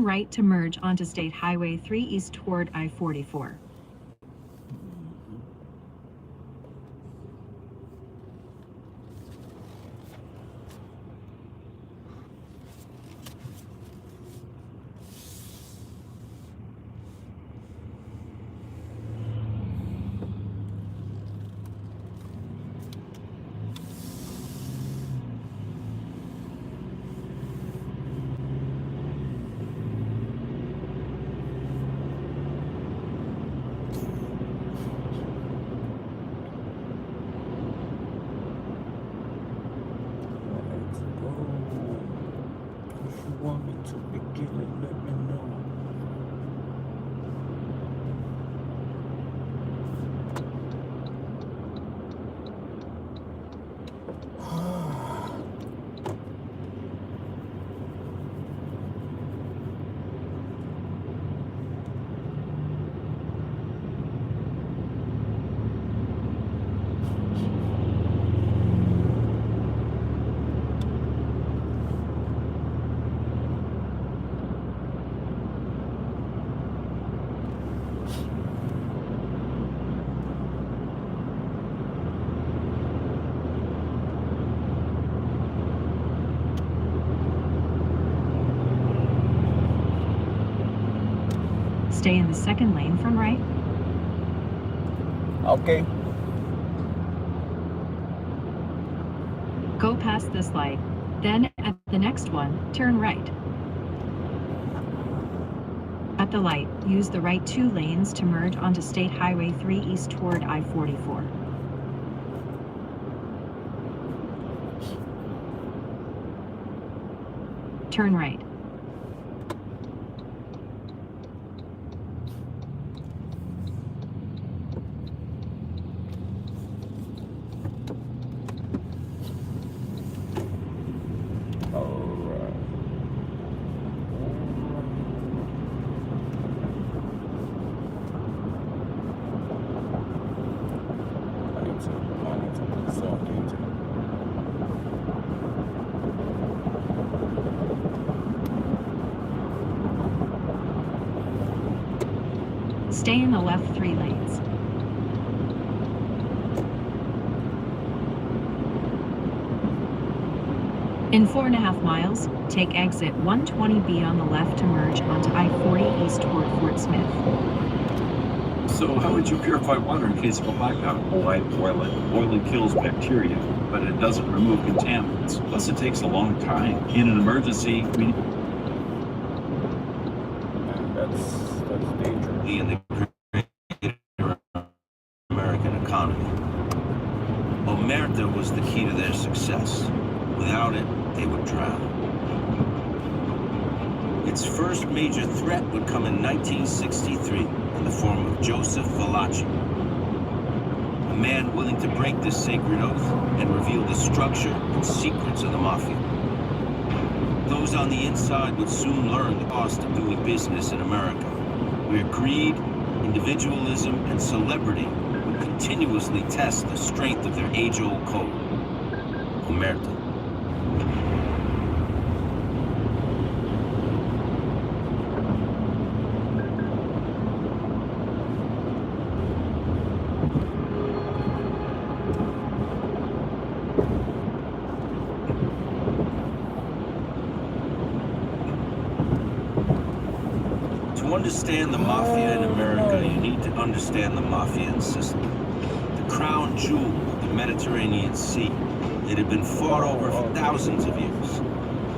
right to merge onto State Highway 3 east toward I-44. Want me to begin it, let me know. Stay in the second lane from right. Okay. Go past this light. Then at the next one, turn right. At the light, use the right 2 lanes to merge onto State Highway 3 east toward I-44. Turn right. Stay in the left 3 lanes. In 4.5 miles, take exit 120B on the left to merge onto I-40 east toward Fort Smith. So how would you purify water in case of a blackout? Why boil it? Boiling kills bacteria, but it doesn't remove contaminants. Plus it takes a long time. In an emergency, we That's dangerous. in the greater American economy. Omerta was the key to their success. Without it, they would drown. Its first major threat would come in 1963 in the form of Joseph Valachi, a man willing to break this sacred oath and reveal the structure and secrets of the mafia. Those on the inside would soon learn the cost of doing business in America, where greed, individualism, and celebrity would continuously test the strength of their age-old code. Omerta. To understand the mafia in America, you need to understand the mafia in Sicily. The crown jewel of the Mediterranean Sea. It had been fought over for thousands of years.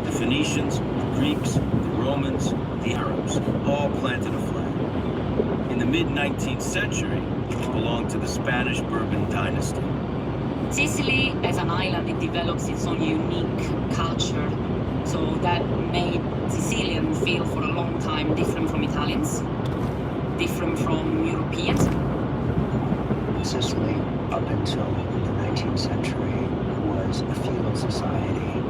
The Phoenicians, the Greeks, the Romans, the Arabs, all planted a flag. In the mid-19th century, it belonged to the Spanish Bourbon dynasty. Sicily, as an island, it develops its own unique culture. So that made Sicilians feel for a long time different from Italians, different from Europeans. Sicily, up until the 19th century, was a feudal society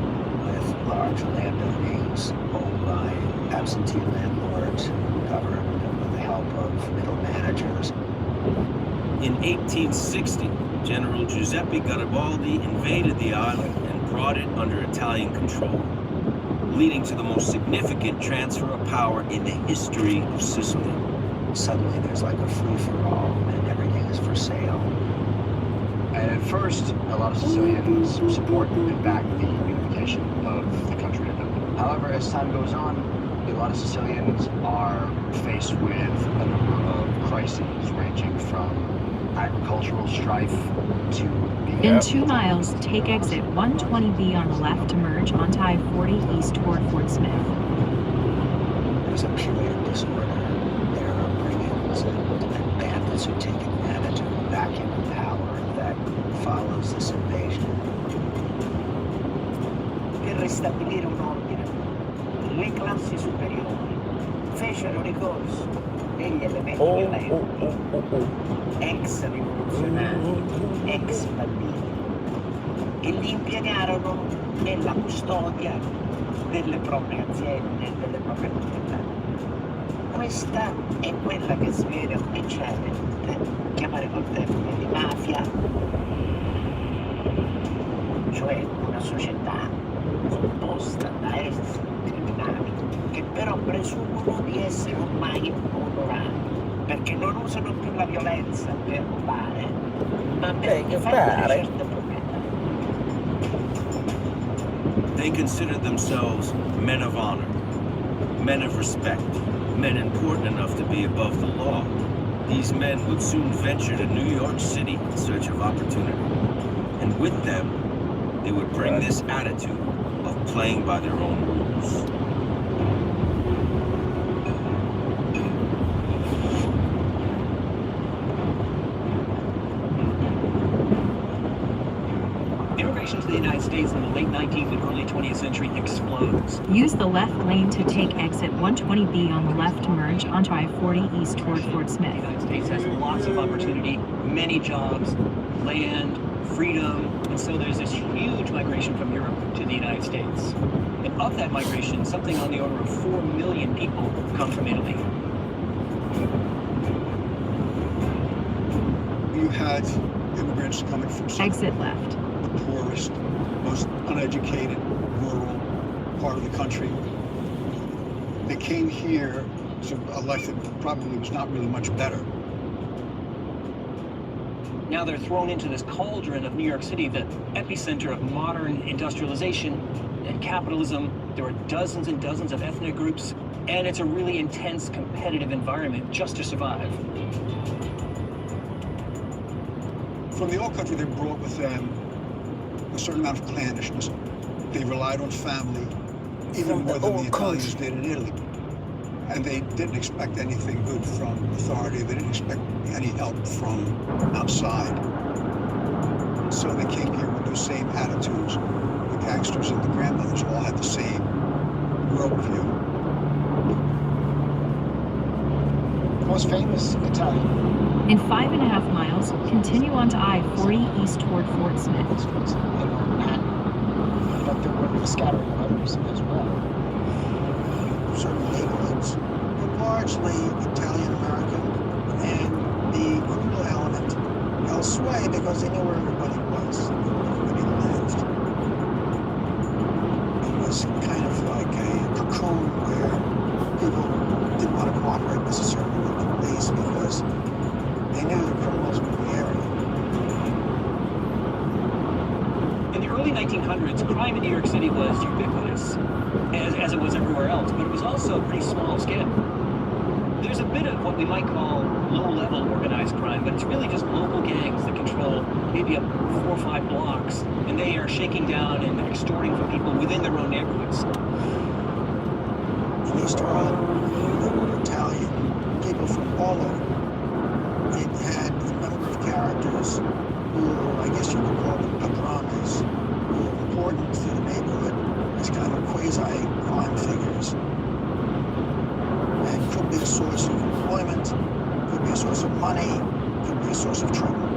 with large landownings owned by absentee landlords who governed with the help of middle managers. In 1860, General Giuseppe Garibaldi invaded the island and brought it under Italian control. leading to the most significant transfer of power in the history of Sicily. Suddenly there's like a free-for-all and everything is for sale. And at first, a lot of Sicilians support and back the unification of the country. However, as time goes on, a lot of Sicilians are faced with a number of crises ranging from agricultural strife to the... In 2 miles, take exit 120B on the left to merge onto I-40 east toward Fort Smith. There's a period of disorder. There are brigands and bandits who take advantage of the vacuum of power that follows this invasion. Per ristabilire un ordine, le classi superiori fecero ricorso degli elementi violenti, ex rivoluzionari, ex bambini, e li impiegarono nella custodia delle proprie aziende, delle proprie proprietà. Questa è quella che si viene ufficialmente chiamare col termine di mafia, cioè una società composta da esseri criminali che però presumono di essere ormai onorati, perché non usano più la violenza per rubare, ma per difendere certe proprietà. They considered themselves men of honor, men of respect, men important enough to be above the law. These men would soon venture to New York City in search of opportunity. And with them, they would bring this attitude of playing by their own rules. Immigration to the United States in the late 19th and early 20th century explodes. Use the left lane to take exit 120B on the left to merge onto I-40 east toward Fort The Smith. United States has lots of opportunity, many jobs, land, freedom, and so there's this huge migration from Europe to the United States. And of that migration, something on the order of 4 million people come from Italy. You had immigrants coming from Exit left. the poorest, most uneducated, rural part of the country. They came here to a life that probably was not really much better. Now they're thrown into this cauldron of New York City, the epicenter of modern industrialization and capitalism. There are dozens and dozens of ethnic groups, and it's a really intense competitive environment just to survive. From the old country, they brought with them a certain amount of clannishness. They relied on family even more than the Italians did in Italy. And they didn't expect anything good from authority. They didn't expect any help from outside. So they came here with those same attitudes. The gangsters and the grandmothers all had the same worldview. The most famous Italian In 5.5 miles, continue onto I-40 east toward Fort Smith. was in Manhattan, but there were a scattering of others as well. Certain neighborhoods were largely Italian-American, and the criminal element held sway because they knew where everybody was, where everybody lived. It was kind of like a cocoon where people didn't want to cooperate necessarily with the police because they knew the criminals were in the area. In the early 1900s, crime in New York City was ubiquitous, as it was everywhere else, but it was also pretty small scale. There's a bit of what we might call low-level organized crime, but it's really just local gangs that control maybe up 4 or 5 blocks, and they are shaking down and extorting from people within their own neighborhoods. In East Harlem, there were Italian people from all over. It had a number of characters who, I guess you could call them padrones, who were important to the neighborhood as kind of quasi-crime figures. And could be a source of employment, could be a source of money, could be a source of trouble.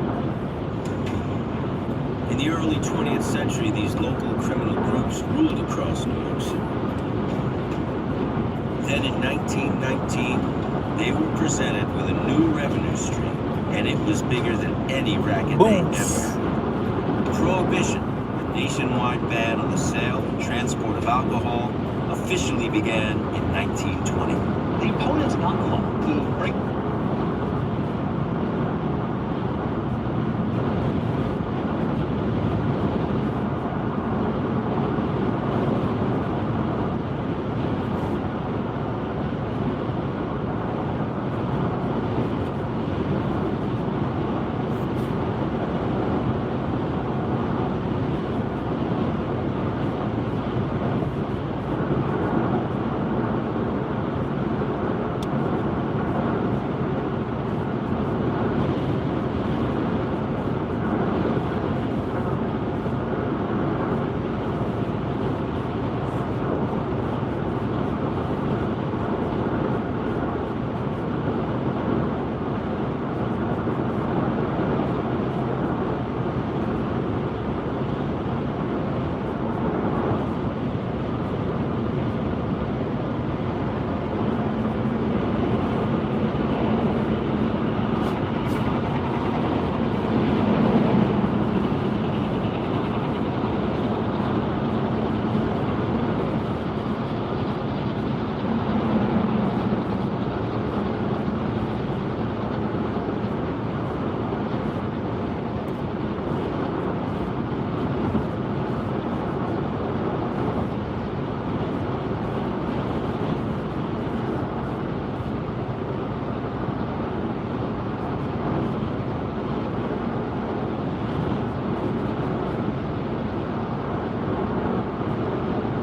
In the early 20th century, these local criminal groups ruled across New York City. Then in 1919, they were presented with a new revenue stream, and it was bigger than any racket they ever. Prohibition, a nationwide ban on the sale and transport of alcohol, officially began in 1920. The opponent's alcohol will break.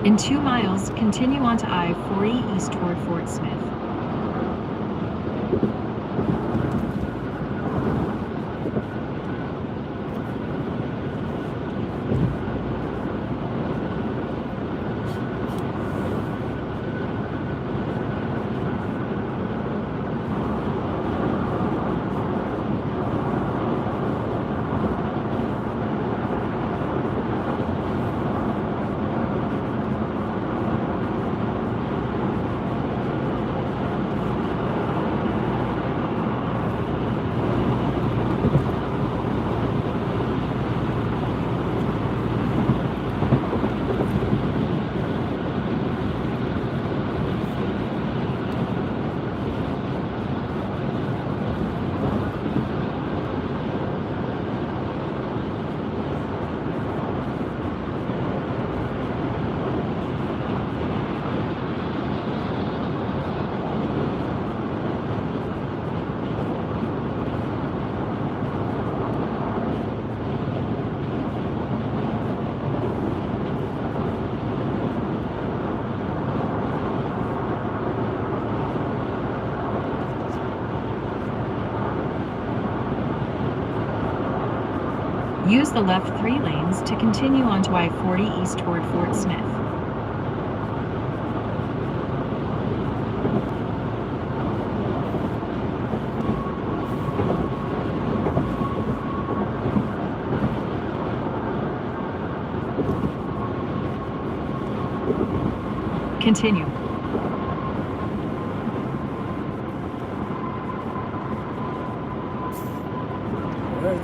In 2 miles, continue onto I-40 east toward Fort Smith. Use the left 3 lanes to continue onto I-40 east toward Fort Smith. Continue.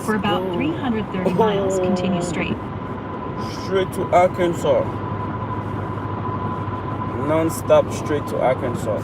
For about 330 miles, continue straight. Straight to Arkansas. Non-stop straight to Arkansas.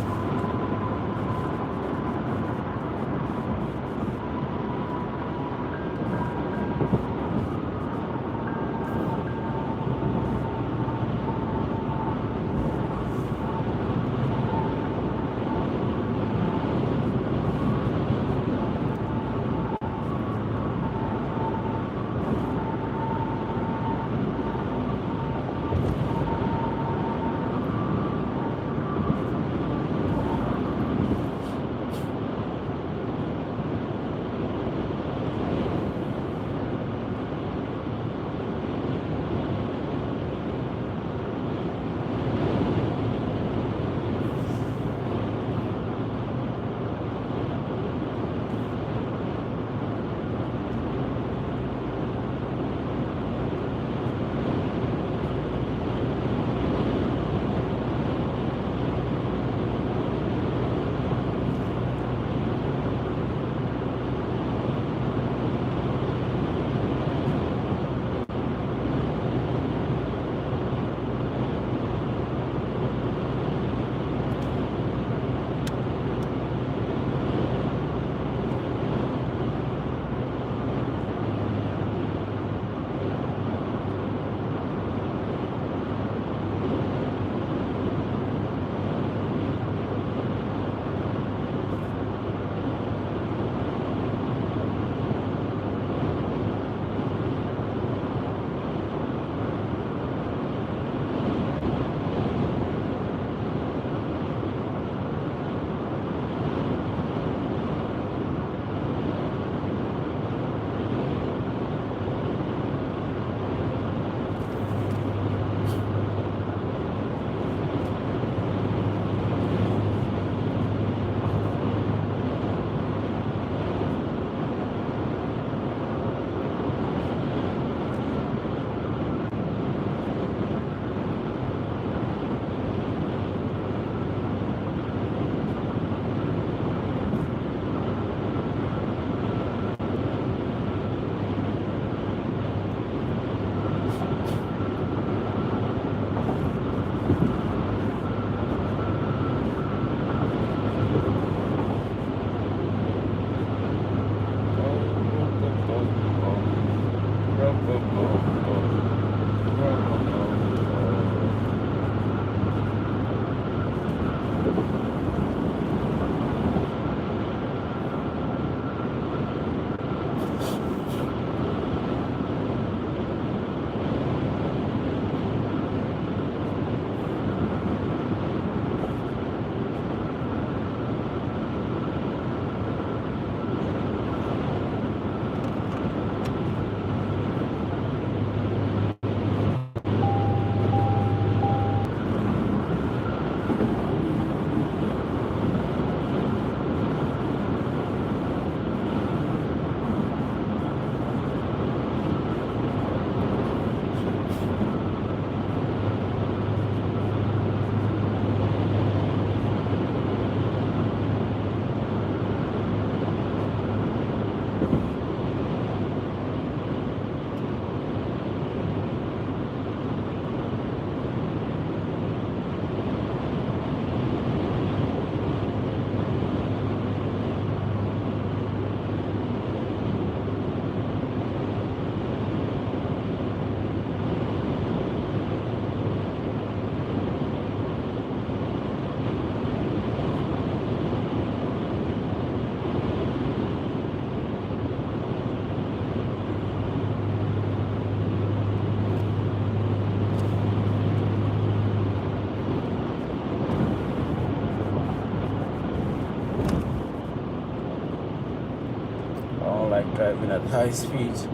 driving at high speeds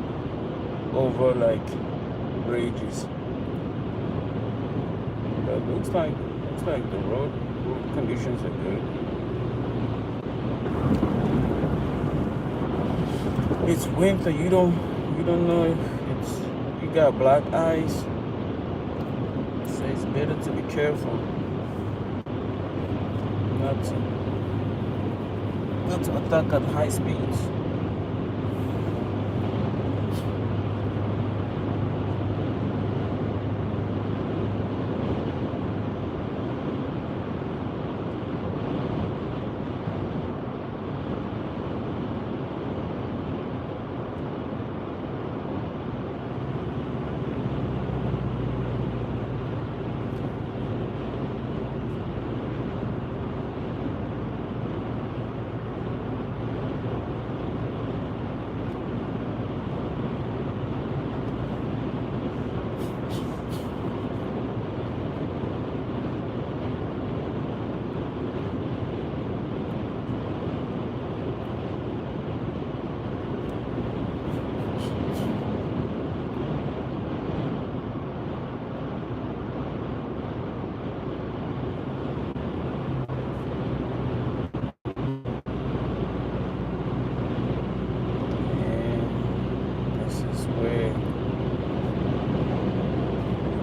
over like bridges. But looks like the road conditions are good. It's winter. You don't know if you got black ice. So it's better to be careful. Not to attack at high speeds.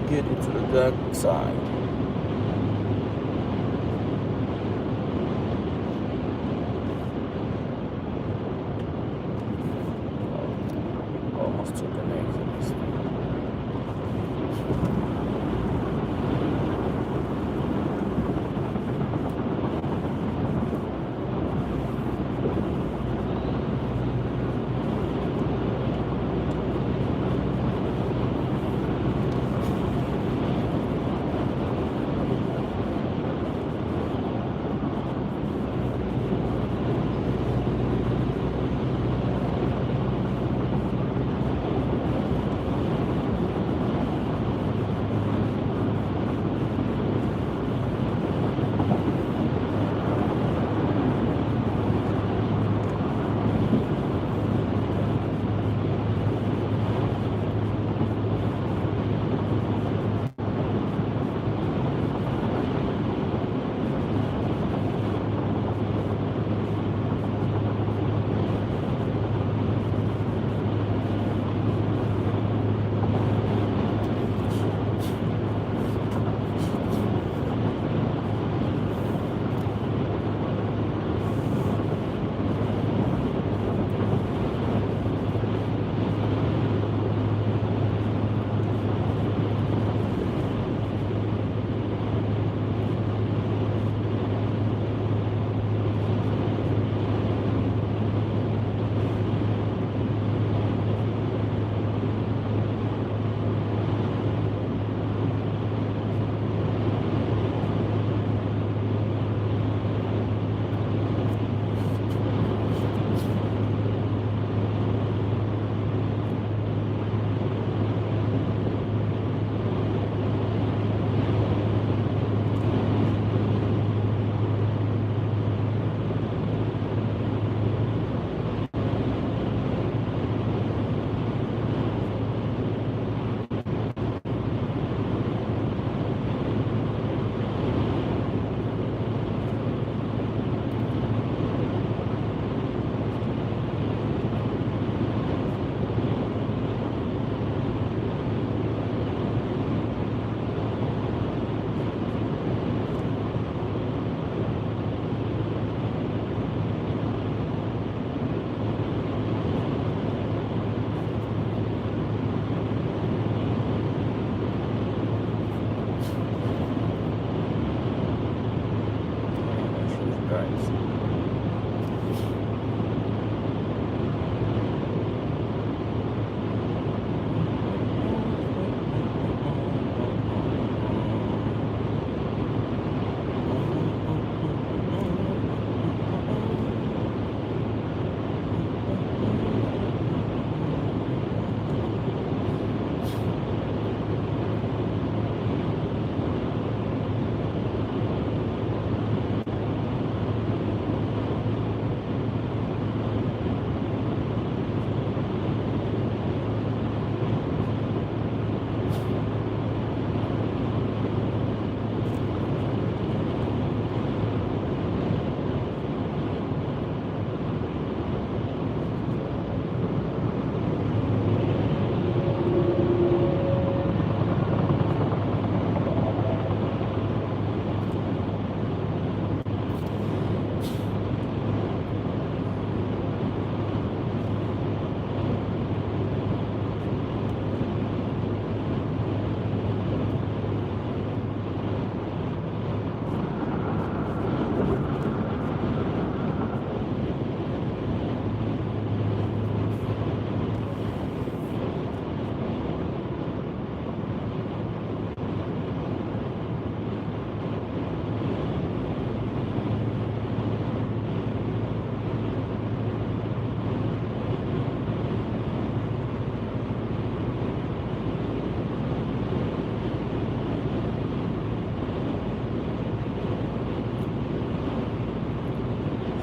Get into the dark side. Almost took an exit this time.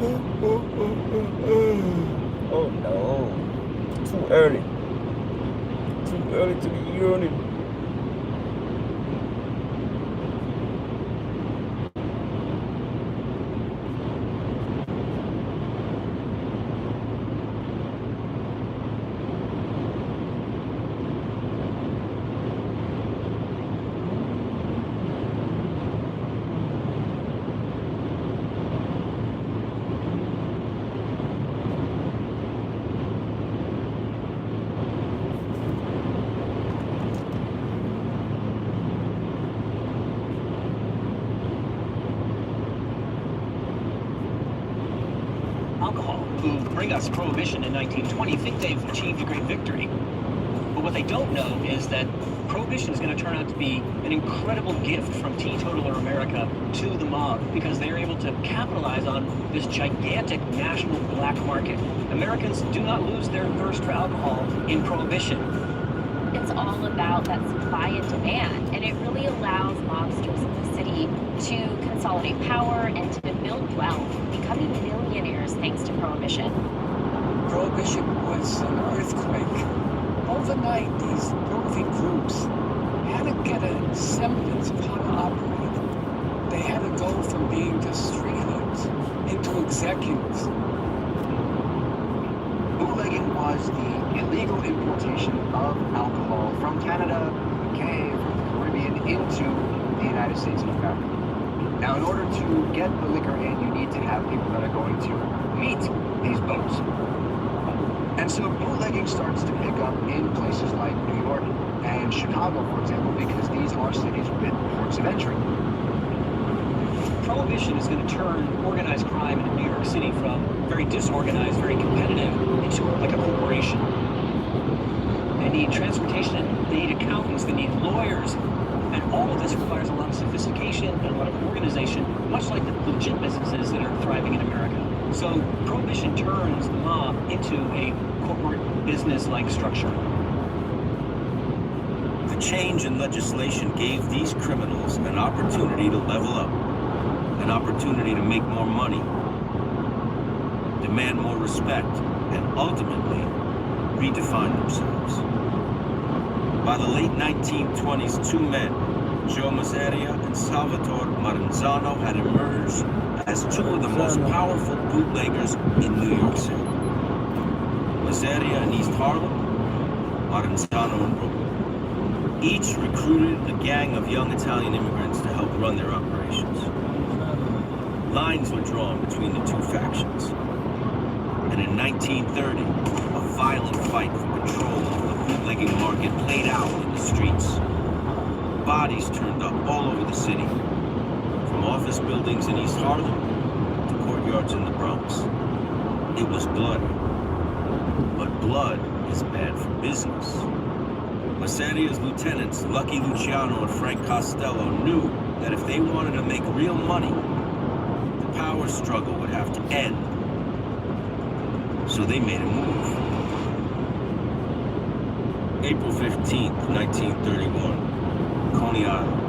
Oh no. Too early. Too early to be yawning. Alcohol, who bring us Prohibition in 1920, think they've achieved a great victory. But what they don't know is that Prohibition is going to turn out to be an incredible gift from teetotaler America to the mob, because they're able to capitalize on this gigantic national black market. Americans do not lose their thirst for alcohol in Prohibition. It's all about that supply and demand, and it really allows mobsters in the city to consolidate power and to build wealth, becoming millionaires thanks to Prohibition. Prohibition was an earthquake. Overnight, these roving groups had to get a semblance of how to operate. They had to go from being just street hoods into executives. Bootlegging was the illegal importation of alcohol from Canada, UK, from the Caribbean into the United States of America. Now, in order to get the liquor in, you need to have people that are going to meet these boats. And so bootlegging starts to pick up in places like New York and Chicago, for example, because these are cities with ports of entry. Prohibition is going to turn organized crime in New York City from very disorganized, very competitive, into like a corporation. They need transportation, they need accountants, they need lawyers, and all of this requires a lot of sophistication and a lot of organization, much like the legit businesses that are thriving in America. So Prohibition turns the mob into a corporate business-like structure. The change in legislation gave these criminals an opportunity to level up, an opportunity to make more money, demand more respect, and ultimately redefine themselves. By the late 1920s, two men, Joe Masseria and Salvatore Maranzano, had emerged as two of the most powerful bootleggers in New York City. Masseria in East Harlem, Maranzano in Brooklyn. Each recruited a gang of young Italian immigrants to help run their operations. Lines were drawn between the two factions. And in 1930, a violent fight for control of the bootlegging market played out in the streets. Bodies turned up all over the city, from office buildings in East Harlem to courtyards in the Bronx. It was blood. But blood is bad for business. Masseria's lieutenants, Lucky Luciano and Frank Costello, knew that if they wanted to make real money, the power struggle would have to end. So they made a move. April 15th, 1931, Coney Island.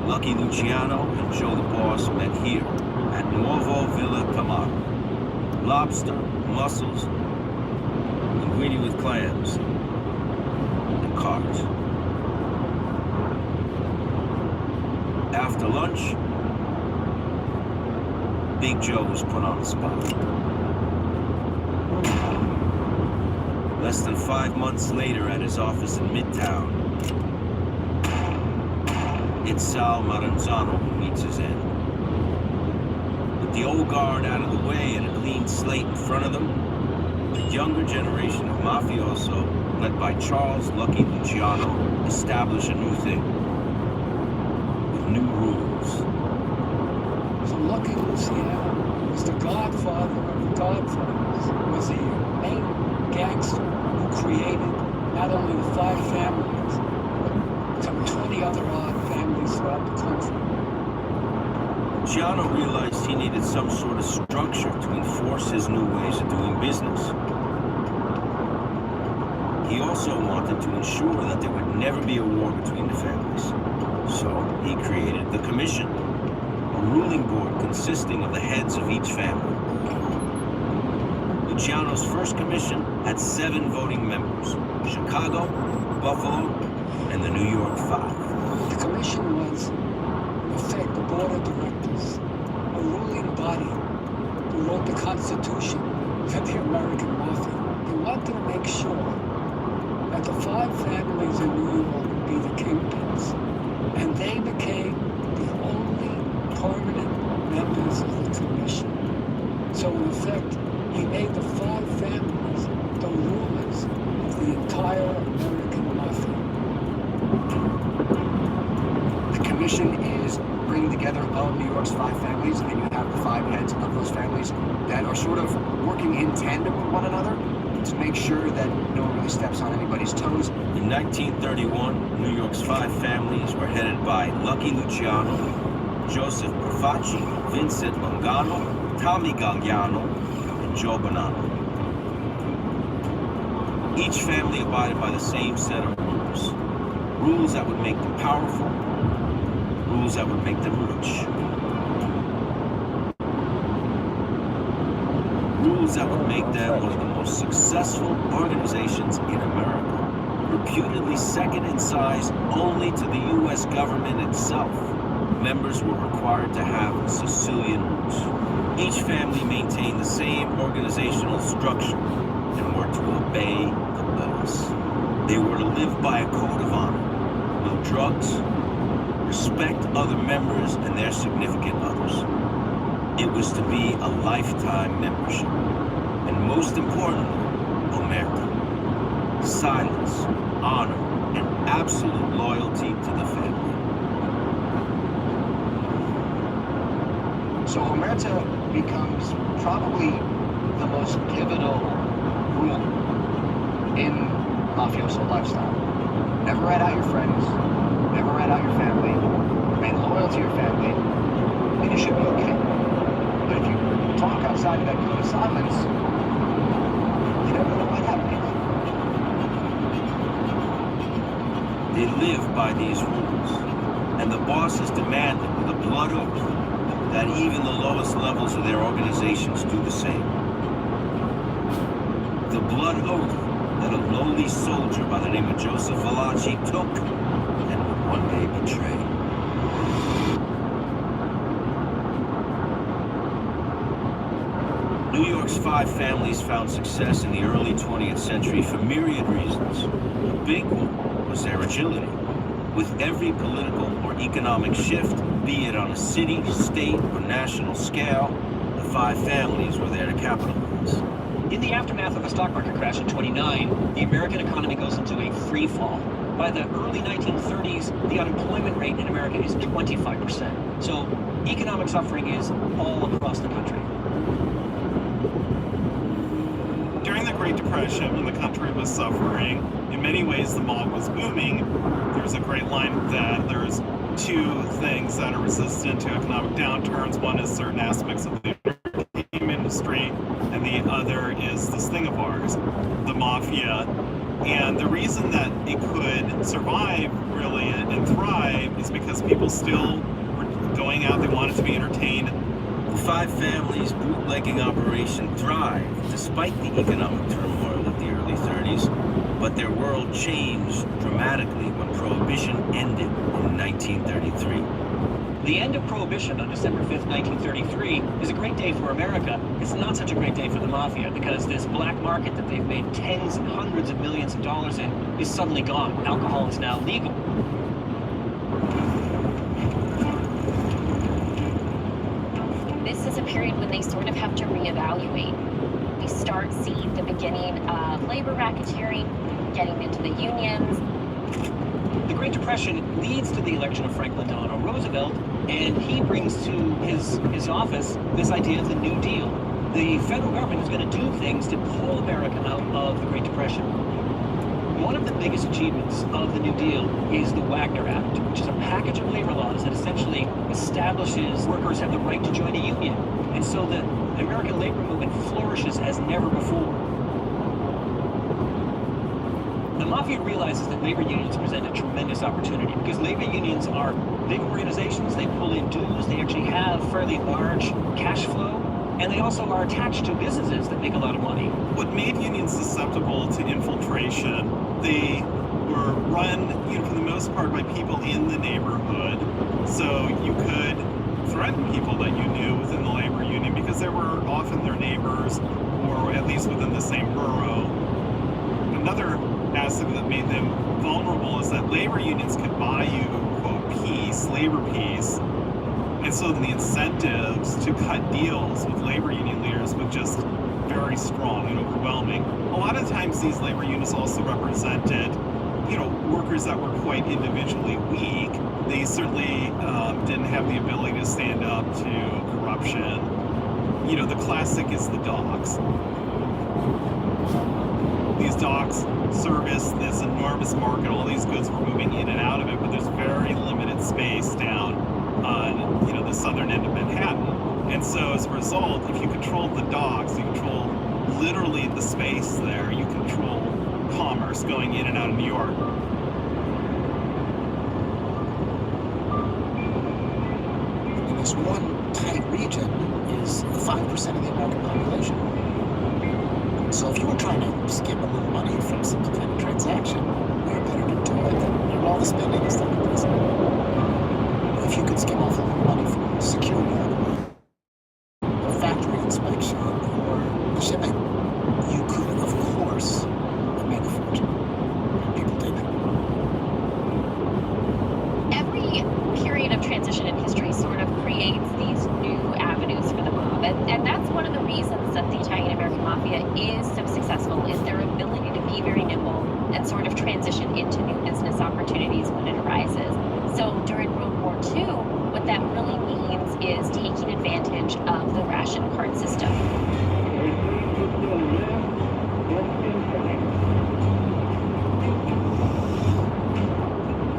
Lucky Luciano and Joe the Boss met here at Nuovo Villa Camargo. Lobster, mussels, linguine with clams, and cars. After lunch, Big Joe was put on the spot. Less than 5 months later, at his office in Midtown, it's Sal Maranzano who meets his end. With the old guard out of the way and a clean slate in front of them, the younger generation of mafioso, led by Charles Lucky Luciano, establish a new thing, with new rules. So Lucky Luciano was the godfather of the godfathers, was the main gangster who created not only the 5 families, but some 20 other odd families throughout the country. Luciano realized he needed some sort of structure to enforce his new ways of doing business. He also wanted to ensure that there would never be a war between the families. So he created the Commission, a ruling board consisting of the heads of each family. Luciano's first commission had 7 voting members: Chicago, Buffalo, and the New York Five. The commission was, in effect, the board of directors, a ruling body who wrote the Constitution for the American Mafia. They wanted to make sure that the 5 families in New York would be the kingpins, and they became the only permanent members of the commission. So in effect, he made the 5 families the rulers of the entire American Mafia. The commission is bringing together of New York's 5 families, and you have the 5 heads of those families that are sort of working in tandem with one another to make sure that no one really steps on anybody's toes. In 1931, New York's 5 families were headed by Lucky Luciano, Joseph Profaci, Vincent Mangano, Tommy Galliano, and Joe Bonanno. Each family abided by the same set of rules. Rules that would make them powerful, rules that would make them rich. Rules that would make them one of the most successful organizations in America, reputedly second in size only to the U.S. government itself. Members were required to have Sicilian roots. Each family maintained the same organizational structure and were to obey the boss. They were to live by a code of honor: no drugs, respect other members and their significant others. It was to be a lifetime membership. And most importantly, omerta: silence, honor, and absolute loyalty to the family. So omerta becomes probably the most pivotal rule in mafioso lifestyle. Never rat out your friends, never rat out your family, remain loyal to your family, and you should be okay. But if you talk outside of that code of silence, you never know what happens. They live by these rules, and the bosses demanded with a blood oath that even the lowest levels of their organizations do the same. The blood oath that a lowly soldier by the name of Joseph Valachi took and would one day betray. New York's 5 families found success in the early 20th century for myriad reasons. A big one was their agility. With every political or economic shift, be it on a city, state, or national scale, the 5 families were there to capitalize. In the aftermath of the stock market crash in '29, the American economy goes into a free fall. By the early 1930s, the unemployment rate in America is 25%. So economic suffering is all across the country. During the Great Depression, when the country was suffering, in many ways the mob was booming. There's a great line that there's 2 things that are resistant to economic downturns. One is certain aspects of the entertainment industry, and the other is this thing of ours, the mafia. And the reason that it could survive, really, and thrive is because people still were going out, they wanted to be entertained. The 5 families' bootlegging operation thrived despite the economic turmoil of the early 30s, but their world changed dramatically when Prohibition ended in 1933. The end of Prohibition on December 5th, 1933 is a great day for America. It's not such a great day for the mafia because this black market that they've made tens and hundreds of millions of dollars in is suddenly gone. Alcohol is now legal. This is a period when they sort of have to reevaluate. We start seeing the beginning of labor racketeering, getting into the unions. The Great Depression leads to the election of Franklin Delano Roosevelt, and he brings to his office this idea of the New Deal. The federal government is going to do things to pull America out of the Great Depression. One of the biggest achievements of the New Deal is the Wagner Act, which is a package of labor laws that essentially establishes workers have the right to join a union. And so the American labor movement flourishes as never before. The mafia realizes that labor unions present a tremendous opportunity because labor unions are big organizations, they pull in dues, they actually have fairly large cash flow, and they also are attached to businesses that make a lot of money. What made unions susceptible to infiltration, they were run, for the most part by people in the neighborhood. So you could threaten people that you knew within the labor union because they were often their neighbors or at least within the same borough. Another aspect that made them vulnerable is that labor unions could buy you, quote, peace, labor peace. And so the incentives to cut deals with labor union leaders were just very strong and overwhelming. A lot of times these labor unions also represented, workers that were quite individually weak. They certainly didn't have the ability to stand up to corruption. The classic is the docks. These docks service this enormous market. All these goods were moving in and out of it, but there's very limited space down on, the southern end of Manhattan. And so as a result, if you control the docks, you control literally the space there, you control commerce going in and out of New York. In this one tight region is 5% of the American population. So if you were trying to skim a little money from some kind of transaction, where better to do it than all the spending is done in prison? If you could skim off a little money from security, or factory inspection, or shipping, you could, of course, make a fortune. People did. Every period of transition in history sort of creates these new avenues for the mob, and that's one of the reasons that the Italian-American Mafia is so successful, is their ability to be very nimble and sort of transition into new business opportunities when it arises. So during World War II, what that really means is taking advantage of the ration card system.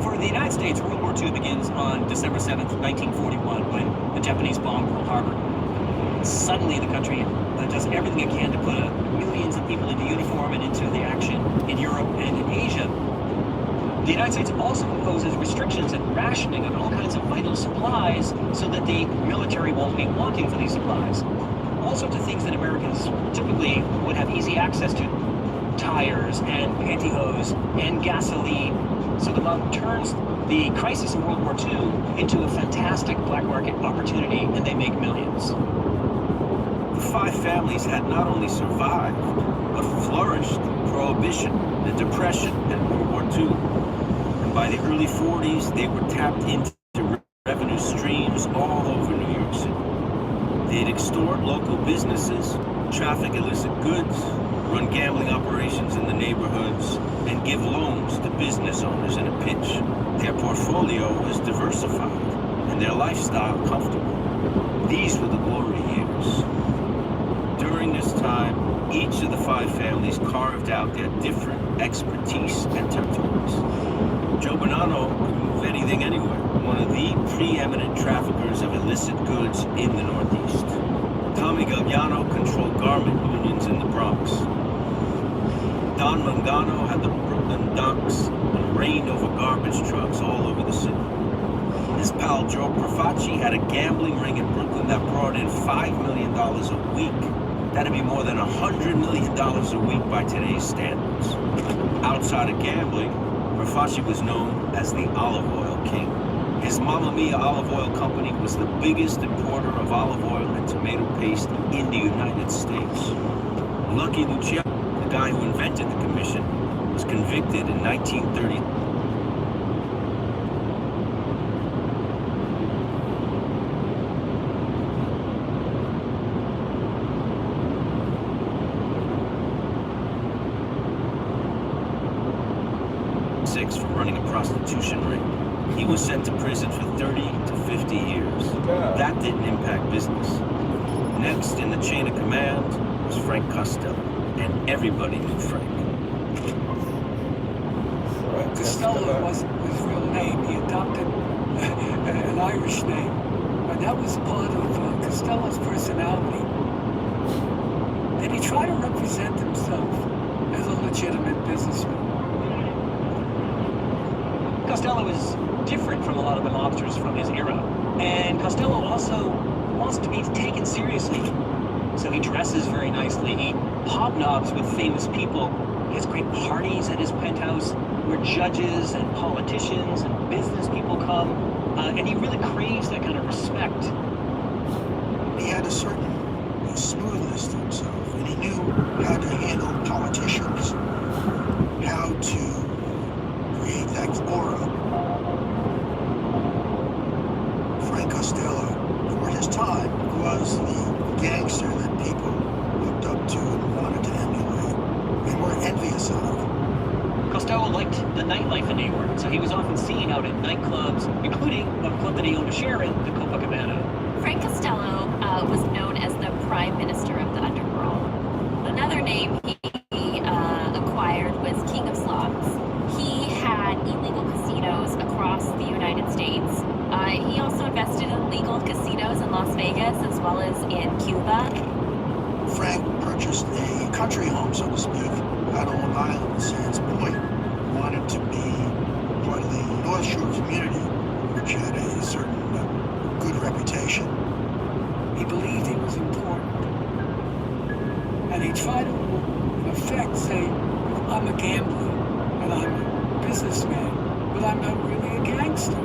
For the United States, World War II begins on December 7th, 1941, when the Japanese bomb Pearl Harbor. Suddenly, the country does everything it can to put millions of people into uniform and into the action in Europe and in Asia. The United States also imposes restrictions and rationing on all kinds of vital supplies so that the military won't be wanting for these supplies. All sorts of things that Americans typically would have easy access to. Tires and pantyhose and gasoline. So the mob turns the crisis in World War II into a fantastic black market opportunity, and they make millions. The five families had not only survived, but flourished Prohibition, the Depression, and World War II. And by the early 40s, they were tapped into revenue streams all over New York City. They'd extort local businesses, traffic illicit goods, run gambling operations in the neighborhoods, and give loans to business owners in a pinch. Their portfolio was diversified, and their lifestyle comfortable. These were the glory years. During this time, each of the five families carved out their different expertise and territories. Joe Bonanno could move anything anywhere, one of the preeminent traffickers of illicit goods in the Northeast. Tommy Galliano controlled garment unions in the Bronx. Don Mangano had the Brooklyn docks and reigned over garbage trucks all over the city. His pal Joe Profaci had a gambling ring in Brooklyn that brought in $5 million a week. That'd be more than $100 million a week by today's standards. Outside of gambling, Profaci was known as the olive oil king. His Mamma Mia olive oil company was the biggest importer of olive oil and tomato paste in the United States. Lucky Luciano, the guy who invented the commission, was convicted in 1930. For running a prostitution ring. He was sent to prison for 30 to 50 years. That didn't impact business. Next in the chain of command was Frank Costello, and everybody knew Frank. Costello wasn't his real name. He adopted an Irish name, and that was part of Costello's personality. Did he try to represent himself as a legitimate businessman? Costello is different from a lot of the mobsters from his era. And Costello also wants to be taken seriously. So he dresses very nicely. He hobnobs with famous people. He has great parties at his penthouse where judges and politicians and business people come. And he really craves that kind of respect. He had a certain smoothness to himself, and he knew how to handle politicians, how to create that aura. Frank Costello, for his time, was the gangster that people looked up to and wanted to emulate, and were envious of. Costello liked the nightlife in New York, so he was often seen out at nightclubs, including a club that he owned a share in, the Copacabana. Frank Costello was known as the Prime Minister of the Underworld. Another name he acquired was King of Slums. He had illegal casinos across the United States. He also invested in legal casinos in Las Vegas as well as in Cuba. Frank purchased a country home, so to speak, out on Long Island in Sands Point. Wanted to be part of the North Shore community, which had a certain good reputation. He believed he was important. And he tried to, in effect, say, I'm a gambler and I'm a businessman, but I'm not really a gangster.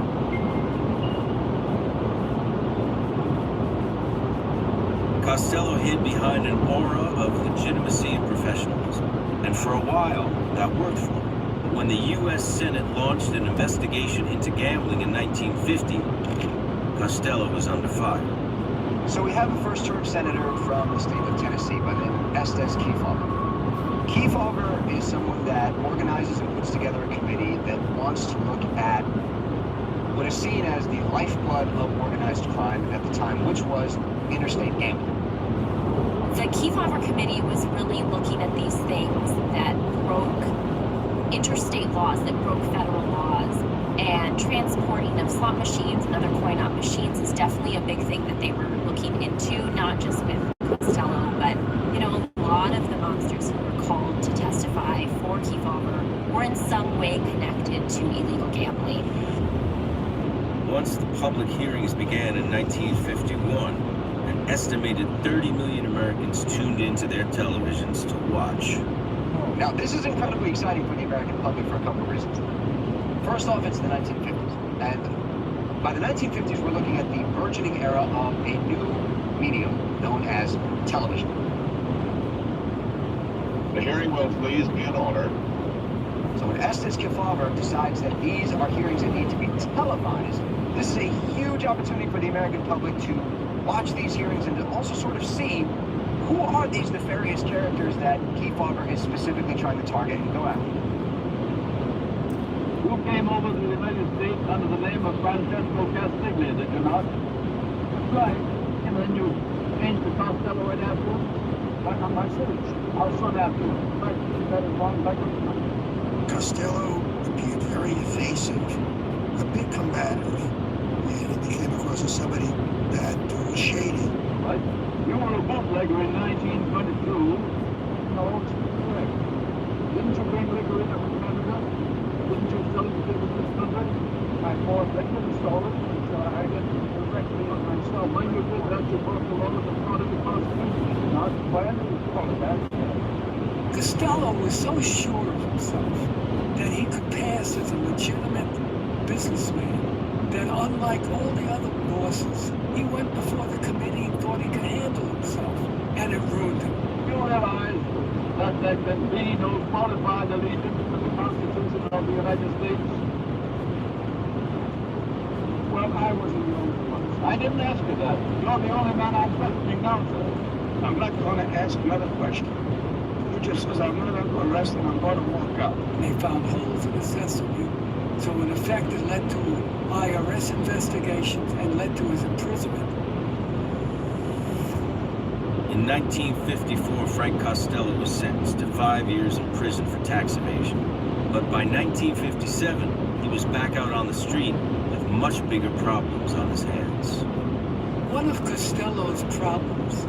Costello hid behind an aura of legitimacy and professionalism, and for a while, that worked for him. But when the U.S. Senate launched an investigation into gambling in 1950, Costello was under fire. So we have a first-term senator from the state of Tennessee by the name of Estes Kefauver. Kefauver is someone that organizes and puts together a committee that wants to look at what is seen as the lifeblood of organized crime at the time, which was interstate gambling. The Kefauver Committee was really looking at these things that broke interstate laws, that broke federal laws, and transporting of slot machines and other coin-op machines is definitely a big thing that they were looking into, not just with Costello, but, a lot of the mobsters who were called to testify for Kefauver were in some way connected to illegal gambling. Once the public hearings began in 1951, an estimated 30 million Americans tuned into their televisions to watch. Now, this is incredibly exciting for the American public for a couple of reasons. First off, it's the 1950s. And by the 1950s, we're looking at the burgeoning era of a new medium known as television. The hearing will please be in order. So when Estes Kefauver decides that these are hearings that need to be televised, this is a huge opportunity for the American public to watch these hearings and to also sort of see who are these nefarious characters that Kefauver is specifically trying to target and go after. You came over to the United States under the name of Francesco Castiglia, did you not? That's right. And then you changed to Costello right afterwards? Back on my search. How soon afterwards? That is long back on the Costello appeared very evasive, a bit combative, and he came across as somebody that was shady. Right. You were a bootlegger in 1922. No, it's correct. Didn't you bring liquor in from Canada? Didn't you sell it to this country? I bought liquor and stole it, so I get directly on myself. When you did that, you broke the law and brought it to Constitution. Not by any call it that. Costello was so sure of himself that he could pass as a legitimate businessman that, unlike all the other bosses, he went before the committee and thought he could handle himself, and it ruined him. You realize that there can be no qualified allegiance to the Constitution of the United States? Well, I was in the only one. I didn't ask you that. You're the only man I'm questioning now, sir. I'm not going to ask another question. You just says I'm going to go arrest and I'm going to walk out. And they found holes in his testimony. So in effect, it led to IRS investigations and led to his imprisonment. In 1954, Frank Costello was sentenced to 5 years in prison for tax evasion. But by 1957, he was back out on the street with much bigger problems on his hands. One of Costello's problems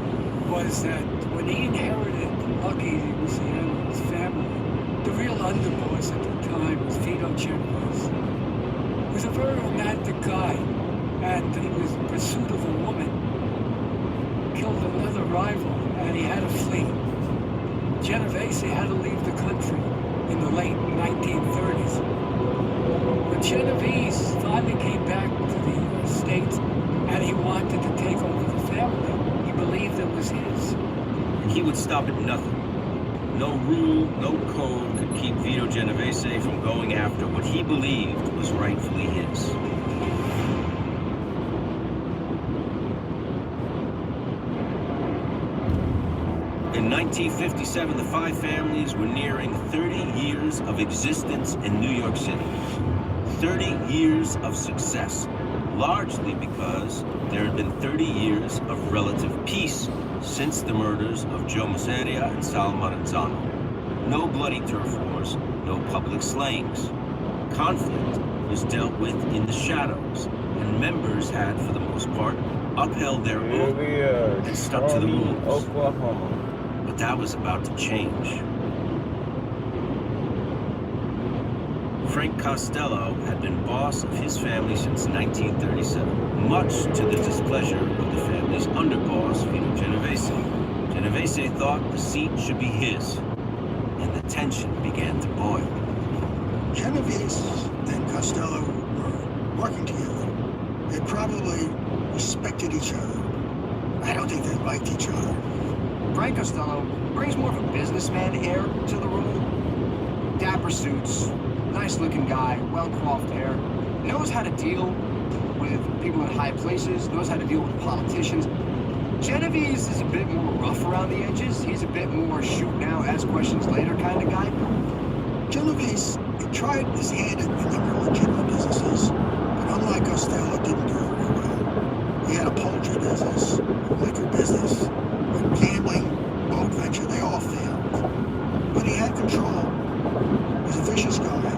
was that when he inherited Lucky Luciano, his family, the real underboss at the time was Vito Genovese. was a very romantic guy, and he was in pursuit of a woman, killed another rival, and he had to flee. Genovese had to leave the country in the late 1930s. When Genovese finally came back to the States and he wanted to take over the family, he believed it was his. And he would stop at nothing. No rule, no code could keep Vito Genovese from going after what he believed was rightfully his. In 1957, the five families were nearing 30 years of existence in New York City. 30 years of success, largely because there had been 30 years of relative peace since the murders of Joe Masseria and Sal Maranzano. No bloody turf wars, no public slayings. Conflict was dealt with in the shadows, and members had, for the most part, upheld their oath and stuck to the rules. Oklahoma. But that was about to change. Frank Costello had been boss of his family since 1937, much to the displeasure of the family's underboss, Vito Genovese. Genovese thought the seat should be his, and the tension began to boil. Genovese and Costello were working together. They probably respected each other. I don't think they liked each other. Frank Costello brings more of a businessman air to the role. Dapper suits, nice-looking guy, well-coiffed hair, knows how to deal with people in high places, knows how to deal with politicians. Genovese is a bit more rough around the edges. He's a bit more shoot now, ask questions later kind of guy. Genovese tried his hand at a number of legitimate businesses, but unlike Costello, didn't do it very well. He had a poultry business, a liquor business, a gambling boat venture. They all failed. But he had control. He was a vicious guy,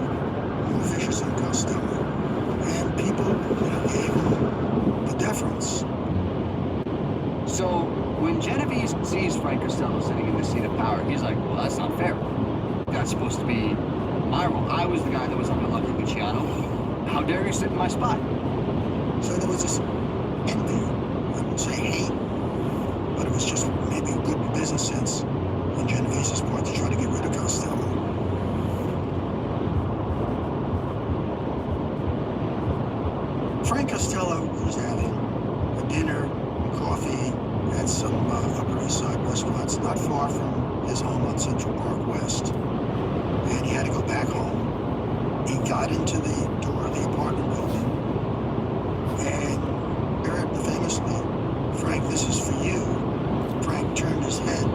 more vicious than Costello. And people gave him the deference. So when Genovese sees Frank Costello sitting in the seat of power, he's like, well, that's not fair. That's supposed to be my role. I was the guy that was under Lucky Luciano. How dare you sit in my spot? So there was this envy, I would say hate, but it was just maybe a good business sense on Genovese's part to try to get rid of Costello. Frank Costello was having a dinner, coffee at some Upper East Side restaurants not far from his home on Central Park West. And he had to go back home. He got into the door of the apartment building and heard famously, "Frank, this is for you." Frank turned his head.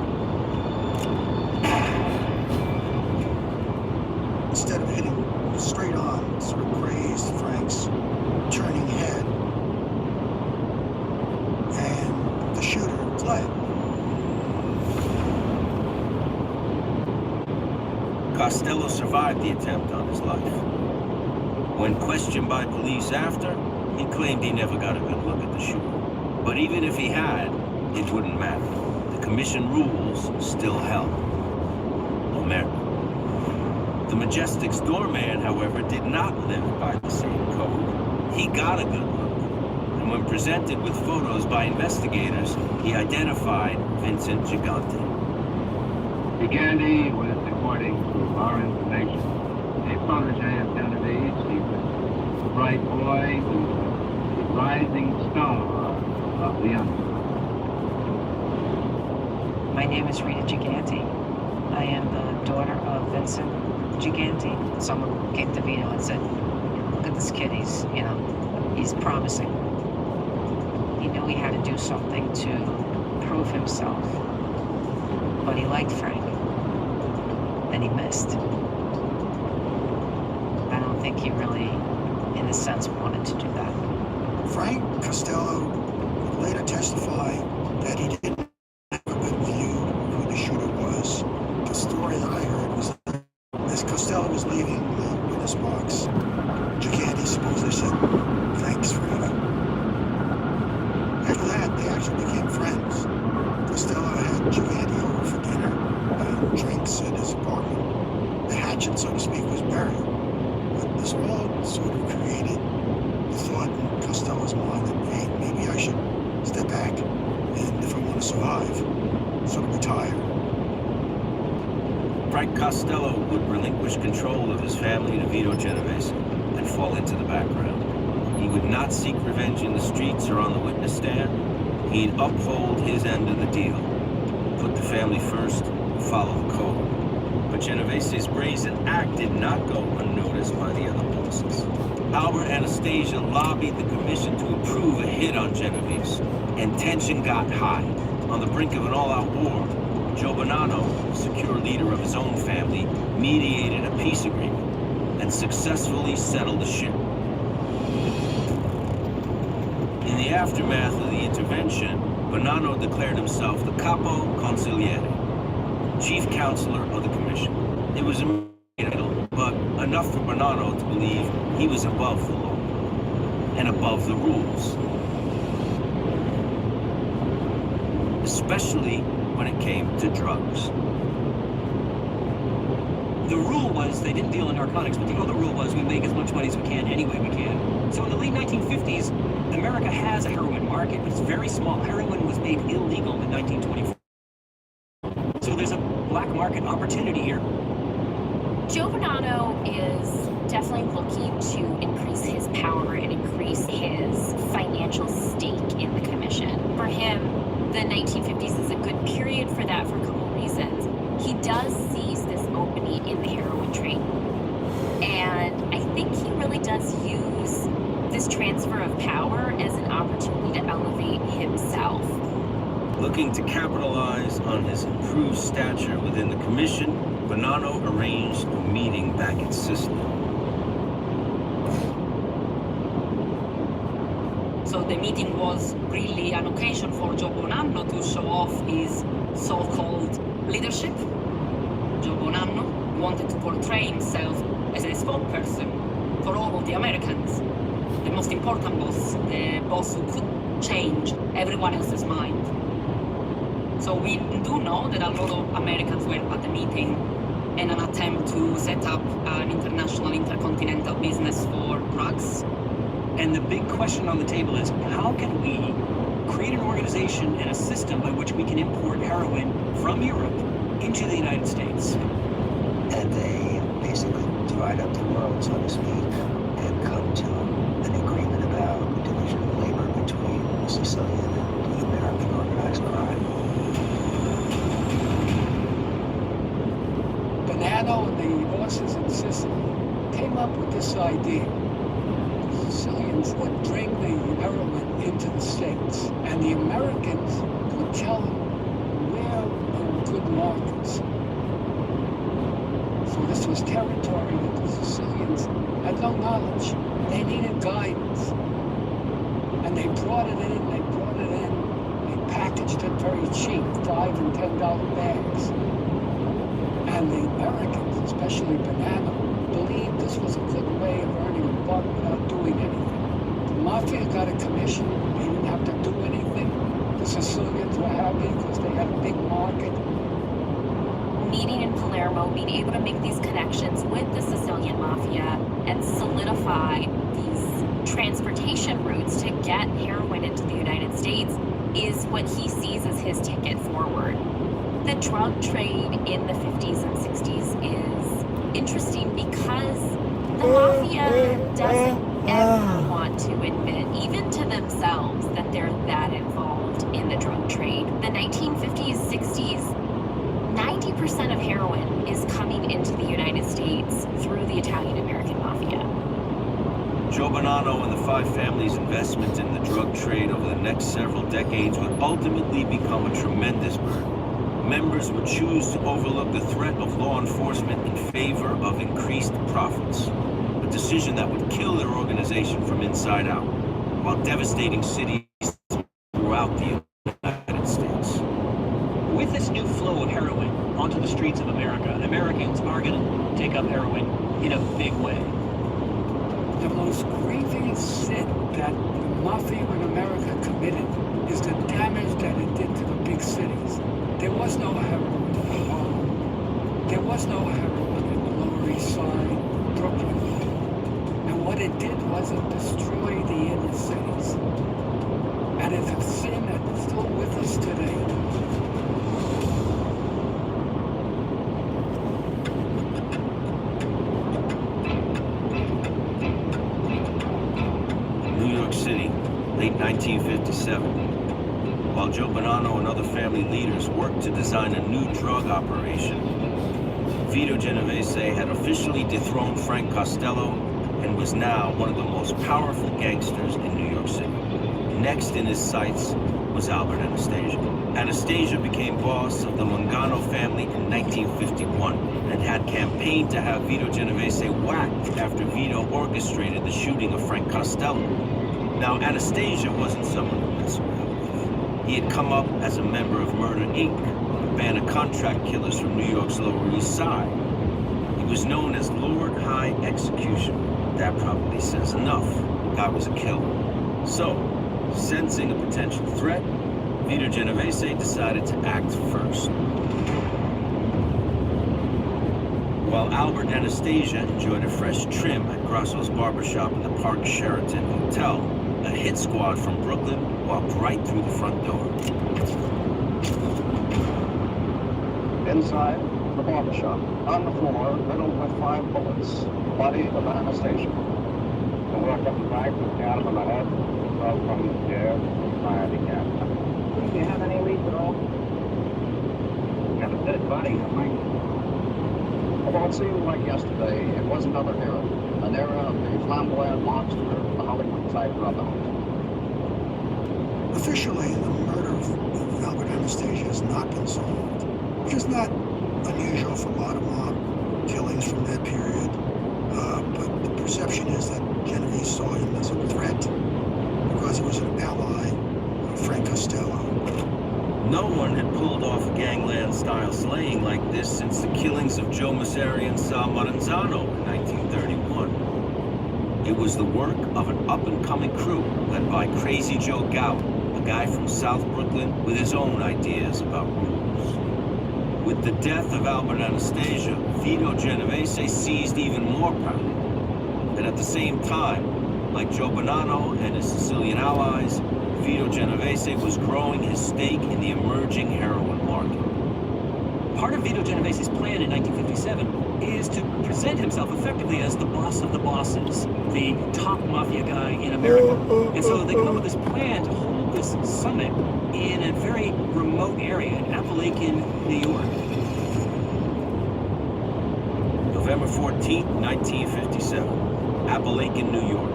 Instead of hitting straight on, sort of grazed Frank's turning head. And the shooter fled. Costello survived the attempt on his life. When questioned by police after, he claimed he never got a good look at the shooter. But even if he had, it wouldn't matter. The commission rules still held. Omerta. The Majestic's doorman, however, did not live by the same code. He got a good look. And when presented with photos by investigators, he identified Vincent Gigante. Gigante was, according to our information, a protege of Genovese. He was a bright boy who was the rising star of the underworld. My name is Rita Gigante. I am the daughter of Vincent Gigante. Someone came to Vito and said, "Look at this kid, he's promising." He knew he had to do something to prove himself. But he liked Frank. And he missed. I don't think he really, in a sense, wanted to do that. Frank Costello would later testify that he didn't have a good view of who the shooter was. The story that I heard was that as Costello was leaving the witness box, Gigante supposedly said, "Thanks, Frank." After that, they actually became friends. Costello had Gigante over for dinner and drinks at his apartment. The hatchet, so to speak, was buried. But this all sort of created to survive, sort of retire. Frank Costello would relinquish control of his family to Vito Genovese and fall into the background. He would not seek revenge in the streets or on the witness stand. He'd uphold his end of the deal, put the family first, follow the code. But Genovese's brazen act did not go unnoticed by the other bosses. Albert Anastasia lobbied the commission to approve a hit on Genovese, and tension got high. On the brink of an all-out war, Joe Bonanno, secure leader of his own family, mediated a peace agreement and successfully settled the ship. In the aftermath of the intervention, Bonanno declared himself the capo consigliere, chief counselor of the commission. It was a title, but enough for Bonanno to believe he was above the law and above the rules, especially when it came to drugs. The rule was they didn't deal in narcotics, but the other rule was we make as much money as we can any way we can. So in the late 1950s, America has a heroin market, but it's very small. Heroin was made illegal in 1924. So there's a black market opportunity here. Joe Bonanno is definitely looking to increase his power and increase his financial stake in the commission. For him, the 1950s is a good period for that for a couple of reasons. He does seize this opening in the heroin trade. And I think he really does use this transfer of power as an opportunity to elevate himself. Looking to capitalize on his improved stature within the commission, Bonanno arranged a meeting back in Sicily. So the meeting was really an occasion for Joe Bonanno to show off his so-called leadership. Joe Bonanno wanted to portray himself as a spokesperson for all of the Americans. The most important boss, the boss who could change everyone else's mind. So we do know that a lot of Americans were at the meeting in an attempt to set up an international, intercontinental business for drugs. And the big question on the table is, how can we create an organization and a system by which we can import heroin from Europe into the United States? And they basically divide up the world, so to speak, and come to an agreement about the division of labor between the Sicilian and the American organized crime. Bonanno and the bosses in Sicily came up with this idea. The Sicilians would bring the heroin into the States, and the Americans would tell them where there were good markets. So this was territory that the Sicilians had no knowledge. They needed guidance. And they brought it in, they packaged it very cheap, $5 and $10 bags. And the Americans, especially Bonanno, believed this was a good way of earning a buck without doing anything. The Mafia got a commission, they didn't have to do anything. The Sicilians were happy because they had a big market. Meeting in Palermo, being able to make these connections with the Sicilian Mafia and solidify these transportation routes to get heroin into the United States is what he sees as his ticket forward. The drug trade in the 50s and 60s is interesting because the Mafia doesn't ever want to admit, even to themselves, that they're that involved in the drug trade. The 1950s, 60s, 90% of heroin is coming into the United States through the Italian-American Mafia. Joe Bonanno and the five families' investment in the drug trade over the next several decades would ultimately become a tremendous burden. Members would choose to overlook the threat of law enforcement in favor of increased profits, a decision that would kill their organization from inside out, while devastating cities throughout the United States. With this new flow of heroin onto the streets of America, Americans are going to take up heroin in a big way. The most grievous sin that the Mafia in America committed is the damage that it did to the big cities. There was no heroin in Harlem. There was no heroin in the Lower East Side, Brooklyn. And what it did was it destroyed the inner cities. And it's a sin that's still with us today. 1957. While Joe Bonanno and other family leaders worked to design a new drug operation, Vito Genovese had officially dethroned Frank Costello and was now one of the most powerful gangsters in New York City. Next in his sights was Albert Anastasia. Anastasia became boss of the Mangano family in 1951 and had campaigned to have Vito Genovese whacked after Vito orchestrated the shooting of Frank Costello. Now, Anastasia wasn't someone to mess around with. He had come up as a member of Murder, Inc., a band of contract killers from New York's Lower East Side. He was known as Lord High Executioner. That probably says enough. The guy was a killer. So, sensing a potential threat, Vito Genovese decided to act first. While Albert Anastasia enjoyed a fresh trim at Grasso's barbershop in the Park Sheraton Hotel, a hit squad from Brooklyn walked right through the front door. Inside the barbershop, on the floor, riddled with 5 bullets, body of Anastasia. The work up the back, down on the head, fell from the chair, fired again. Do you have any leads at all? Got a dead body, I think. Although it seemed like yesterday, it was another era. An era of the flamboyant monster, the Hollywood-type rubber. Officially, the murder of Albert Anastasia has not been solved, which is not unusual for mob killings from that period. But the perception is that Genovese saw him as a threat because he was an ally of Frank Costello. No one had pulled off a gangland-style slaying like this since the killings of Joe Massari and Sal Maranzano in 1931. It was the work of an up-and-coming crew led by Crazy Joe Gout, a guy from South Brooklyn with his own ideas about rules. With the death of Albert Anastasia, Vito Genovese seized even more power. And at the same time, like Joe Bonanno and his Sicilian allies, Vito Genovese was growing his stake in the emerging heroin market. Part of Vito Genovese's plan in 1957 is to present himself effectively as the boss of the bosses, the top mafia guy in America. And so they come up with this plan to hold this summit in a very remote area in Appalachian, New York. November 14th, 1957, Appalachian, New York.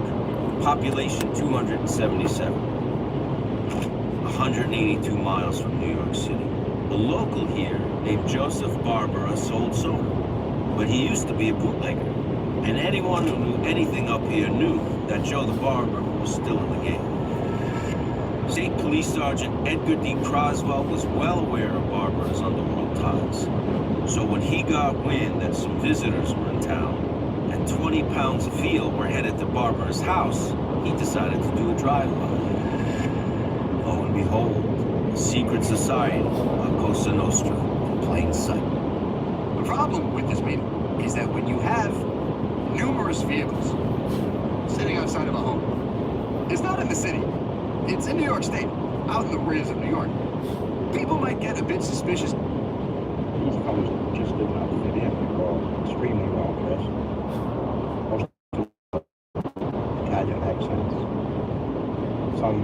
Population 277. 182 miles from New York City. A local here named Joseph Barbera sold soda, but he used to be a bootlegger, and anyone who knew anything up here knew that Joe the Barber was still in the game. State Police Sergeant Edgar D. Croswell was well aware of Barbera's underworld ties, so when he got wind that some visitors were in town and 20 pounds of veal were headed to Barbera's house, he decided to do a drive-by. Lo and behold, a secret society of Cosa Nostra in plain sight. The problem with this meeting is that when you have numerous vehicles sitting outside of a home, it's not in the city, it's in New York State, out in the rears of New York. People might get a bit suspicious. These fellows just did not fit in or extremely well dressed. Most Italian accents. Some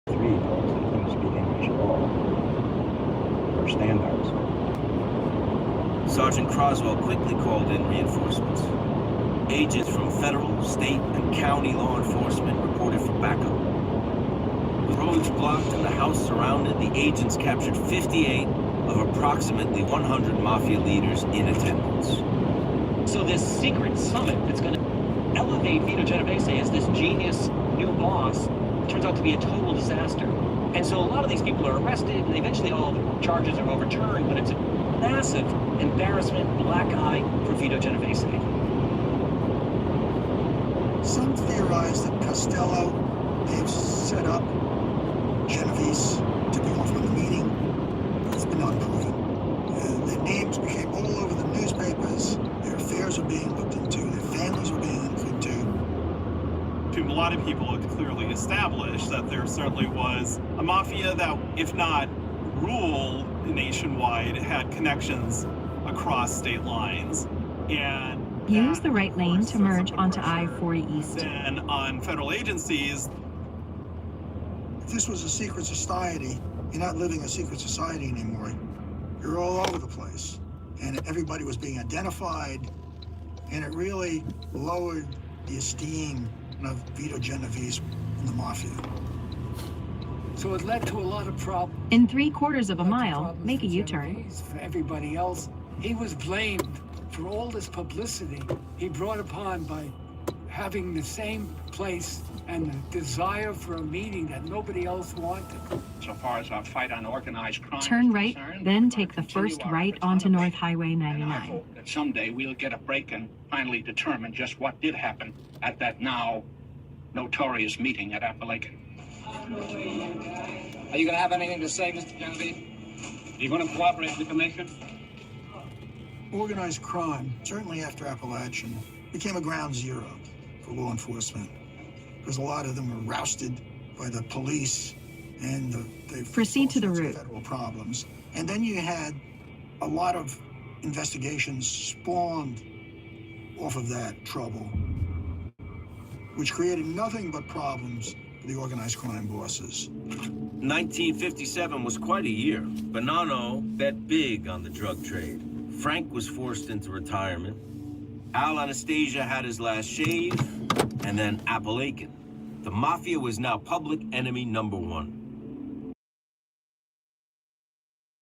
3 folks that couldn't speak English at all. Or standouts. Sergeant Croswell quickly called in reinforcements. Agents from federal, state, and county law enforcement reported for backup. With roads blocked and the house surrounded, the agents captured 58 of approximately 100 mafia leaders in attendance. So this secret summit that's going to elevate Vito Genovese as this genius new boss turns out to be a total disaster. And so a lot of these people are arrested, and eventually all the charges are overturned, but it's a massive embarrassment, black eye for Vito Genovese. Some theorize that Costello may have set up Genovese to be off on the meeting, but it's been unproven. Their names became all over the newspapers, their affairs were being looked into, their families were being looked into. To a lot of people, it clearly established that there certainly was a mafia that, if not ruled nationwide, had connections across state lines. And use the right lane to merge onto I-40 East. then on federal agencies this was a secret society, you're not living a secret society anymore. You're all over the place. And everybody was being identified, and it really lowered the esteem of Vito Genovese and the mafia. So it led to a lot of problems. In 3/4 of a mile, make a U-turn. For everybody else, he was blamed for all this publicity he brought upon by having the same place and the desire for a meeting that nobody else wanted. So far as our fight on organized crime Turn is right, concerned, then we're take the gonna continue first our right efforts on onto the North break. Highway And I 99. hope that someday we'll get a break and finally determine just what did happen at that now notorious meeting at Appalachian. Are you going to have anything to say, Mr. Genovese? Are you going to cooperate with the commission? Organized crime, certainly after Appalachian, became a ground zero for law enforcement, because a lot of them were rousted by the police, and they Proceed to the route. federal problems. And then you had a lot of investigations spawned off of that trouble, which created nothing but problems for the organized crime bosses. 1957 was quite a year. Bonanno bet big on the drug trade. Frank was forced into retirement. Al Anastasia had his last shave, and then Appalachian. The mafia was now public enemy #1.